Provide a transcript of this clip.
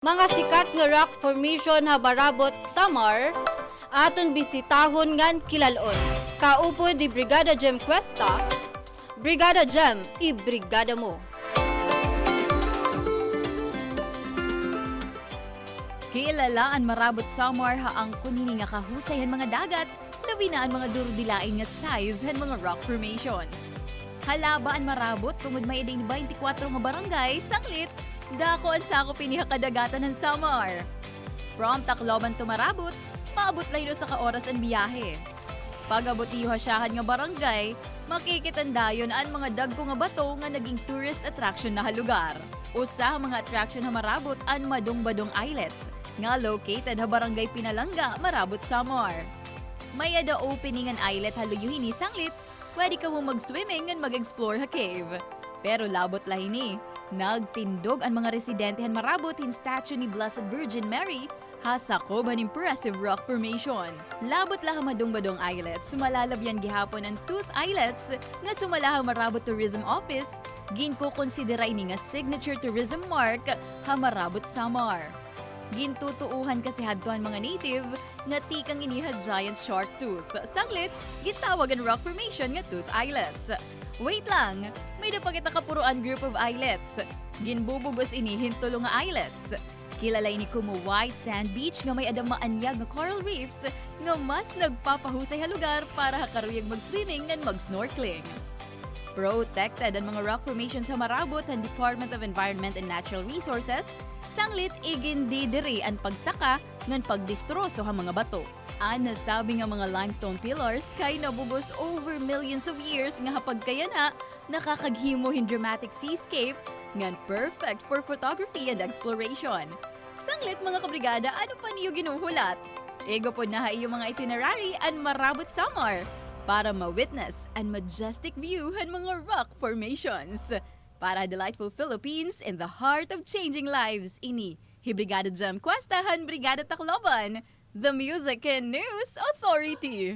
Mga sikat nga rock formation ha Marabut, Samar, aton bisitahon ngan kilal-on. Kaupo di Brigada Gem Cuesta, Brigada Gem, i-brigada mo. Kilalaan Marabut Samar haang kunini nga kahusay han mga dagat, labi na ang mga durdilain nga size han mga rock formations. Halabaan Marabut tungod may edeng 24 nga barangay, saklit, dako ang sako piniha kadagatan ng Samar. From Tacloban to Marabut, maabot laylo sa kaoras ang biyahe. Pag-abot iyo hasyahan nga barangay, makikitandayon ang mga dagko nga bato nga naging tourist attraction na halugar. Usa mga attraction na Marabut ang Madong-Badong Islets, nga located ha barangay Pinalanga, Marabut, Samar. May ada opening ang islet haluyuhin ni sanglit, pwede ka mo mag-swimming and mag-explore ha cave. Pero labot lahin ni, nagtindog ang mga residente han Marabut hin statue ni Blessed Virgin Mary hasakob han impressive rock formation. Labot lah Madong-Badong Islets, sumalalabyan gihapon ang Tooth Islets nga sumala Marabut Tourism Office, ginko konsidera ini nga signature tourism mark ha Marabut, Samar. Gintutuuhan kasi hadtuhan mga native nga tikang iniha giant shark tooth. Sanglit, gitawag ang rock formation nga Tooth Islets. Wait lang, may dapagita kapuruan group of islets. Ginbubugos ini hintulo nga islets. Kilalay ni kumo white sand beach nga may adang maanyag nga coral reefs nga mas nagpapahusay ha lugar para hakaruyag mag-swimming and mag-snorkeling. Protected ang mga rock formations sa Marabut ang Department of Environment and Natural Resources, sanglit igindi diri ang pagsaka ngan pagdistroso ha mga bato. Ang nasabi nga mga limestone pillars kay nabugos over millions of years nga hapag kaya na nakakaghimo hin dramatic seascape ngan perfect for photography and exploration. Sanglit mga kabrigada, ano pa niyo ginuhulat? Ego pod na ha iyo mga itinerary ang Marabut, Samar para ma-witness ang majestic view han mga rock formations. Para delightful Philippines in the heart of changing lives, ini Brigada Gem Cuesta han Brigada Tacloban, the Music and News Authority.